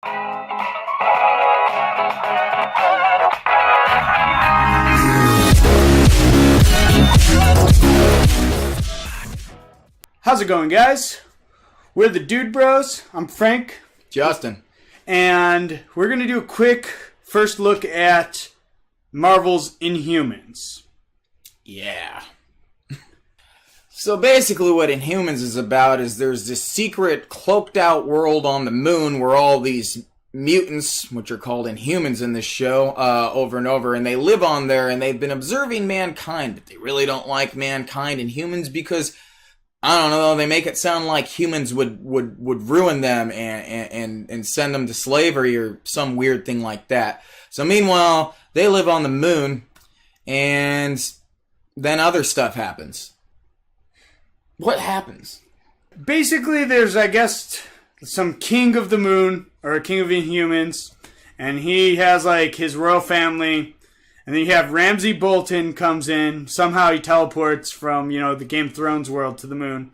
How's it going, guys? We're the Dude Bros. I'm Frank. Justin. And we're going to do a quick first look at Marvel's InHumans. Yeah. So basically what InHumans is about is there's this secret cloaked out world on the moon where all these mutants, which are called InHumans in this show, over and over, and they live on there, and they've been observing mankind, but they really don't like mankind and humans because, I don't know, they make it sound like humans would ruin them and send them to slavery or some weird thing like that. So meanwhile, they live on the moon, and then other stuff happens. What happens? Basically, there's, I guess, some king of the moon, or a king of InHumans, and he has, like, his royal family, and then you have Ramsay Bolton comes in. Somehow he teleports from, the Game of Thrones world to the moon.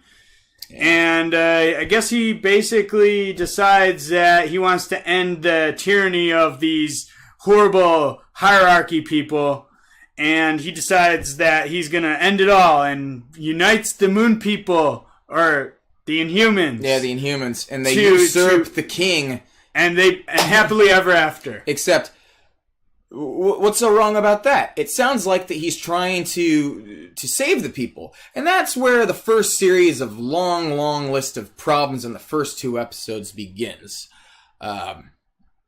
And I guess he basically decides that he wants to end the tyranny of these horrible hierarchy people. And he decides that he's going to end it all and unites the moon people, or the InHumans. Yeah, the InHumans. And they usurp the king. And happily ever after. Except, what's so wrong about that? It sounds like that he's trying to save the people. And that's where the first series of long list of problems in the first 2 episodes begins.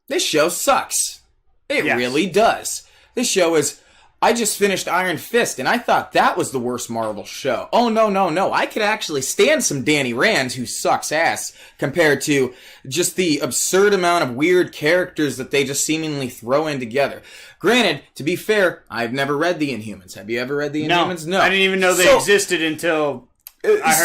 This show sucks. It really does. This show is... I just finished Iron Fist, and I thought that was the worst Marvel show. Oh, no. I could actually stand some Danny Rand, who sucks ass, compared to just the absurd amount of weird characters that they just seemingly throw in together. Granted, to be fair, I've never read the InHumans. Have you ever read the InHumans? No. I didn't even know they existed until...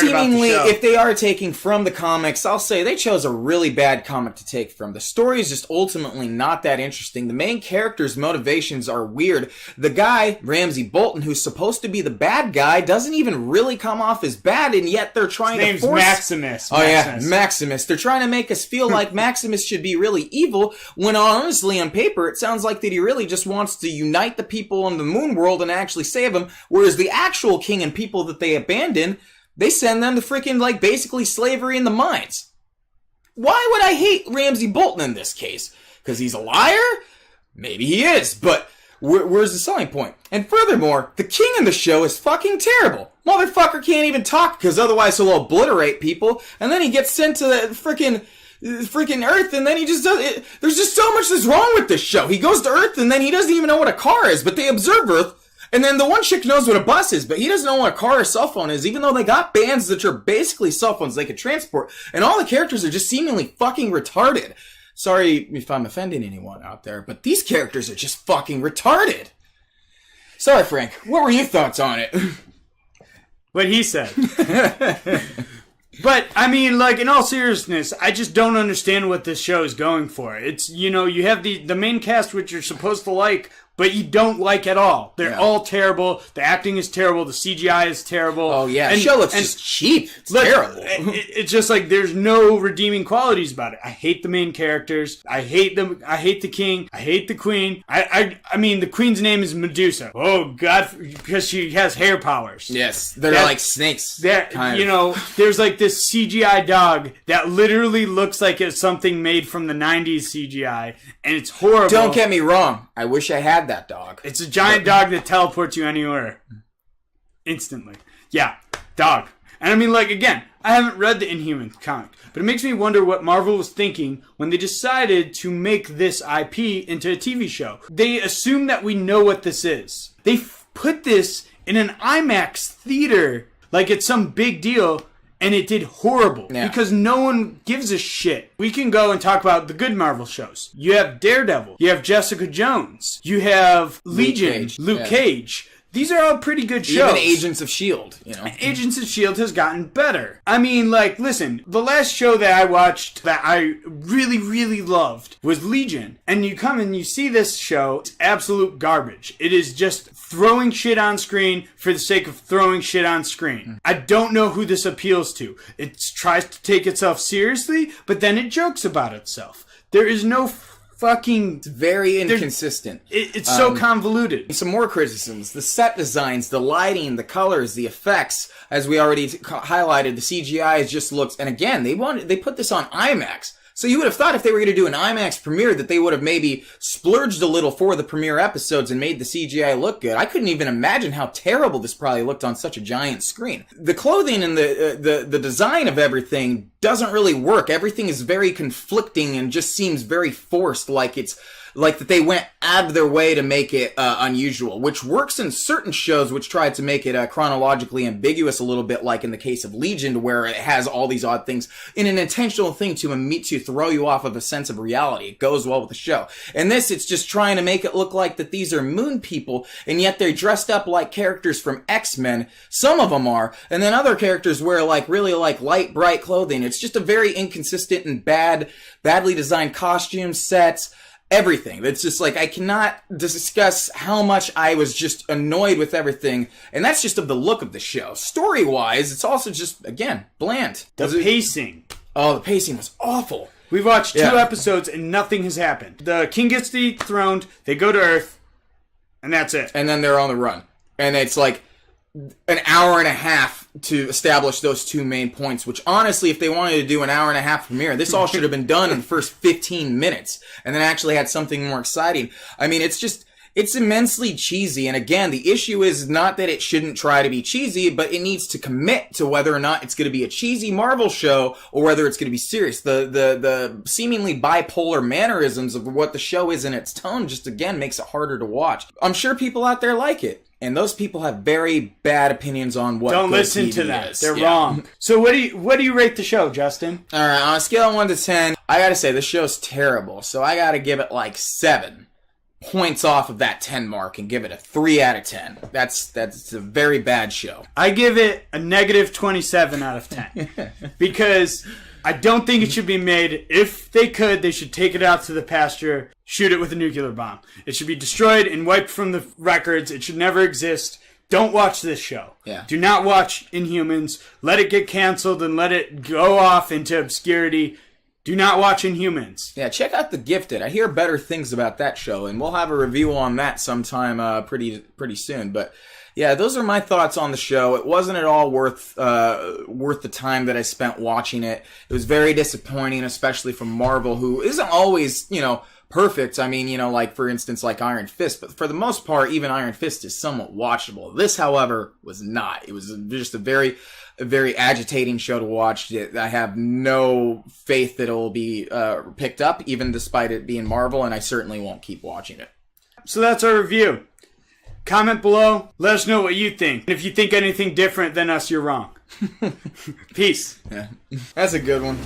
Seemingly, if they are taking from the comics, I'll say they chose a really bad comic to take from. The story is just ultimately not that interesting. The main character's motivations are weird. The guy, Ramsay Bolton, who's supposed to be the bad guy, doesn't even really come off as bad, and yet they're trying to force... His name's Maximus. Oh yeah, Maximus. They're trying to make us feel like Maximus should be really evil, when honestly, on paper, it sounds like that he really just wants to unite the people on the moon world and actually save them, whereas the actual king and people that they abandon... They send them to freaking, basically slavery in the mines. Why would I hate Ramsay Bolton in this case? Because he's a liar? Maybe he is, but where's the selling point? And furthermore, the king in the show is fucking terrible. Motherfucker can't even talk because otherwise he'll obliterate people, and then he gets sent to the freaking Earth, and then he just does it. There's just so much that's wrong with this show. He goes to Earth, and then he doesn't even know what a car is, but they observe Earth. And then the one chick knows what a bus is, but he doesn't know what a car or cell phone is, even though they got bands that are basically cell phones they could transport. And all the characters are just seemingly fucking retarded. Sorry if I'm offending anyone out there, but these characters are just fucking retarded. Sorry, Frank. What were your thoughts on it? What he said. But, I mean, in all seriousness, I just don't understand what this show is going for. It's, you have the main cast, which you're supposed to like, but you don't like at all. They're all terrible. The acting is terrible. The CGI is terrible. Oh, yeah. The show looks just cheap. It's terrible. It's just there's no redeeming qualities about it. I hate the main characters. I hate them. I hate the king. I hate the queen. I mean, the queen's name is Medusa. Oh, God, because she has hair powers. Yes. They're like snakes. There's this CGI dog that literally looks like it's something made from the 90s CGI, and it's horrible. Don't get me wrong. I wish I had that dog. It's a giant dog that teleports you anywhere. Instantly. Yeah, dog. And I mean, again, I haven't read the InHumans comic, but it makes me wonder what Marvel was thinking when they decided to make this IP into a TV show. They assume that we know what this is. They put this in an IMAX theater like it's some big deal, and it did horrible because no one gives a shit. We can go and talk about the good Marvel shows. You have Daredevil. You have Jessica Jones. You have Legion. Luke Cage. These are all pretty good shows. Even Agents of S.H.I.E.L.D., Agents of S.H.I.E.L.D. has gotten better. I mean, listen, the last show that I watched that I really, really loved was Legion. And you come and you see this show, it's absolute garbage. It is just throwing shit on screen for the sake of throwing shit on screen. I don't know who this appeals to. It tries to take itself seriously, but then it jokes about itself. There is no fucking... It's very inconsistent. It's so convoluted. Some more criticisms. The set designs, the lighting, the colors, the effects. As we already highlighted, the CGI just looks... And again, they put this on IMAX. So you would have thought if they were going to do an IMAX premiere that they would have maybe splurged a little for the premiere episodes and made the CGI look good. I couldn't even imagine how terrible this probably looked on such a giant screen. The clothing and the design of everything doesn't really work. Everything is very conflicting and just seems very forced, like that they went out of their way to make it unusual, which works in certain shows which tried to make it chronologically ambiguous a little bit, like in the case of Legion, where it has all these odd things in an intentional thing to throw you off of a sense of reality. It goes well with the show. In this, it's just trying to make it look like that these are moon people, and yet they're dressed up like characters from X-Men. Some of them are, and then other characters wear really light, bright clothing. It's just a very inconsistent and badly designed costume sets. Everything. It's just like, I cannot discuss how much I was just annoyed with everything. And that's just of the look of the show. Story-wise, it's also just, again, bland. The pacing. Oh, the pacing was awful. We've watched 2 episodes and nothing has happened. The king gets dethroned, they go to Earth, and that's it. And then they're on the run. And it's like an hour and a half to establish those 2 main points, which honestly, if they wanted to do an hour and a half premiere, this all should have been done in the first 15 minutes and then actually had something more exciting. I mean, it's immensely cheesy. And again, the issue is not that it shouldn't try to be cheesy, but it needs to commit to whether or not it's going to be a cheesy Marvel show or whether it's going to be serious. The seemingly bipolar mannerisms of what the show is in its tone just again makes it harder to watch. I'm sure people out there like it. And those people have very bad opinions on what Don't good listen TV to that. is. They're wrong. So what do you rate the show, Justin? All right, on a scale of 1 to 10, I gotta say this show's terrible. So I gotta give it like 7 points off of that 10 mark and give it a 3 out of 10. That's a very bad show. I give it a negative 27 out of 10 because I don't think it should be made. If they could, they should take it out to the pasture, shoot it with a nuclear bomb. It should be destroyed and wiped from the records. It should never exist. Don't watch this show. Yeah. Do not watch Inhumans. Let it get canceled and let it go off into obscurity. Do not watch Inhumans. Yeah, check out The Gifted. I hear better things about that show, and we'll have a review on that sometime pretty soon. But yeah, those are my thoughts on the show. It wasn't at all worth the time that I spent watching it. It was very disappointing, especially from Marvel, who isn't always, perfect. I mean, like, for instance, like Iron Fist. But for the most part, even Iron Fist is somewhat watchable. This, however, was not. It was just a very agitating show to watch. I have no faith that it'll be picked up, even despite it being Marvel, and I certainly won't keep watching it. So that's our review. Comment below. Let us know what you think. And if you think anything different than us, you're wrong. Peace. Yeah, that's a good one.